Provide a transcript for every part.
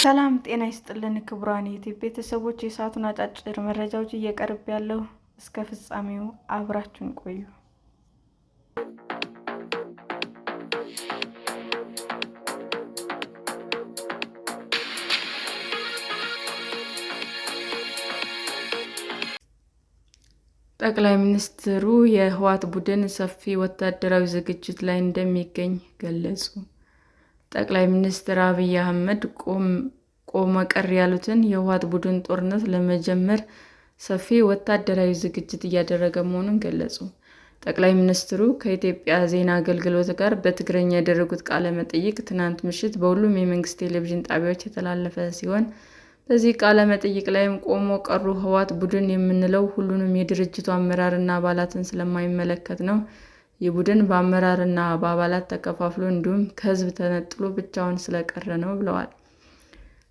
ሰላም ጤና ይስጥልን ክቡራን የዩቲዩብ ቤተሰቦች፣ የሰዓቱን አጫጭር መረጃዎች እየቀርብ ያለው እስከ ፍጻሜው አብራችሁን ቆዩ። ጠቅላይ ሚኒስትሩ የህወሓት ቡድን ሰፊ ወታደራዊ ዝግጅት ላይ እንደሚገኝ ገለጹ። ጠቅላይ ሚኒስትር አብይ አህመድ ቆመ ቀር ያሉትን የህወሓት ቡድን ጦርነት ለመጀመር ሰፊ ወታደራዊ ዝግጅት እያደረገ መሆኑን ገለጹ። ጠቅላይ ሚኒስትሩ ከኢትዮጵያ ዜና አገልግሎት ጋር በትግርኛ ያደረጉት ቃለ መጠይቅ ትናንት ምሽት በሁሉም የመንግስት ቴሌቪዥን ጣቢያዎች የተላለፈ ሲሆን በዚህ ቃለ መጠይቅ ላይም ቆሞ ቀሩ ህወሓት ቡድን የምንለው ሁሉንም የድርጅቱ አመራርና አባላትን ስለማይመለከት ነው። ይህ ቡድን በአመራርና በአባላት ተከፋፍሎ እንዲሁም ከህዝብ ተነጥሎ ብቻውን ስለቀረ ነው ብለዋል።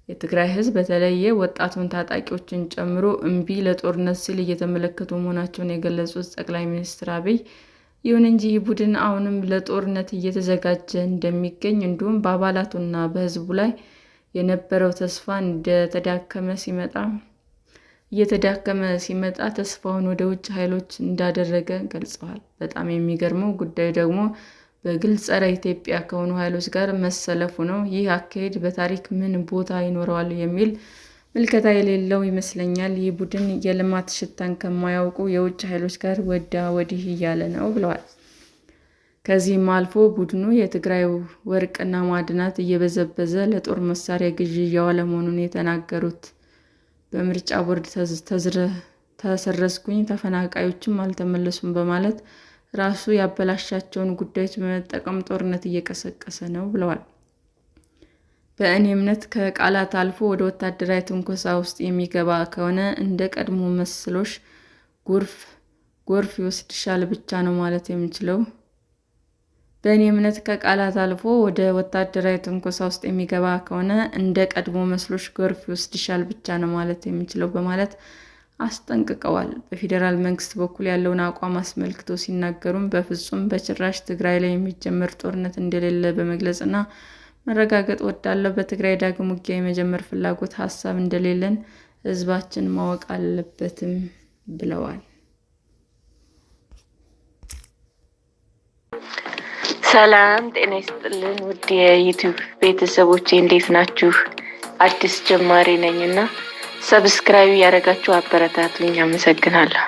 የትግራይ ህዝብ በተለየ ወጣቱን ታጣቂዎችን ጨምሮ እምቢ ለጦርነት ሲል እየተመለከቱ መሆናቸውን የገለጹት ጠቅላይ ሚኒስትር አብይ፣ ይሁን እንጂ ይህ ቡድን አሁንም ለጦርነት እየተዘጋጀ እንደሚገኝ እንዲሁም በአባላቱና በህዝቡ ላይ የነበረው ተስፋ እየተዳከመ ሲመጣ ተስፋውን ወደ ውጭ ኃይሎች እንዳደረገ ገልጸዋል። በጣም የሚገርመው ጉዳዩ ደግሞ በግልጽ ጸረ ኢትዮጵያ ከሆኑ ኃይሎች ጋር መሰለፉ ነው። ይህ አካሄድ በታሪክ ምን ቦታ ይኖረዋል የሚል ምልከታ የሌለው ይመስለኛል። ይህ ቡድን የልማት ሽታን ከማያውቁ የውጭ ኃይሎች ጋር ወዳ ወዲህ እያለ ነው ብለዋል። ከዚህም አልፎ ቡድኑ የትግራይ ወርቅና ማዕድናት እየበዘበዘ ለጦር መሳሪያ ግዢ እያዋለ መሆኑን የተናገሩት በምርጫ ቦርድ ተሰረዝኩኝ፣ ተፈናቃዮችም አልተመለሱም በማለት ራሱ ያበላሻቸውን ጉዳዮች በመጠቀም ጦርነት እየቀሰቀሰ ነው ብለዋል። በእኔ እምነት ከቃላት አልፎ ወደ ወታደራዊ ትንኮሳ ውስጥ የሚገባ ከሆነ እንደ ቀድሞ መስሎሽ ጎርፍ ይወስድሻል ብቻ ነው ማለት የምችለው። በእኔ እምነት ከቃላት አልፎ ወደ ወታደራዊ ትንኮሳ ውስጥ የሚገባ ከሆነ እንደ ቀድሞ መስሎሽ ጎርፍ ይወስድሻል ብቻ ነው ማለት የምችለው በማለት አስጠንቅቀዋል። በፌዴራል መንግስት በኩል ያለውን አቋም አስመልክቶ ሲናገሩም በፍጹም በጭራሽ ትግራይ ላይ የሚጀመር ጦርነት እንደሌለ በመግለጽና መረጋገጥ እወዳለሁ። በትግራይ ዳግም ውጊያ የመጀመር ፍላጎት ሀሳብ እንደሌለን ህዝባችን ማወቅ አለበትም ብለዋል። ሰላም ጤና ይስጥልን ውድ የዩቲዩብ ቤተሰቦቼ እንዴት ናችሁ? አዲስ ጀማሪ ነኝና ሰብስክራይብ ያደረጋችሁ አበረታቱኝ። አመሰግናለሁ።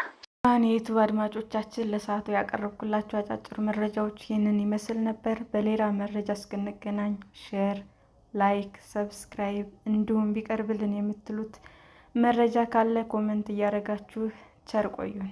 የዩቲዩብ አድማጮቻችን ለሰዓቱ ያቀረብኩላችሁ አጫጭር መረጃዎች ይህንን ይመስል ነበር። በሌላ መረጃ እስክንገናኝ ሼር፣ ላይክ፣ ሰብስክራይብ እንዲሁም ቢቀርብልን የምትሉት መረጃ ካለ ኮሜንት እያደረጋችሁ ቸር ቆዩን።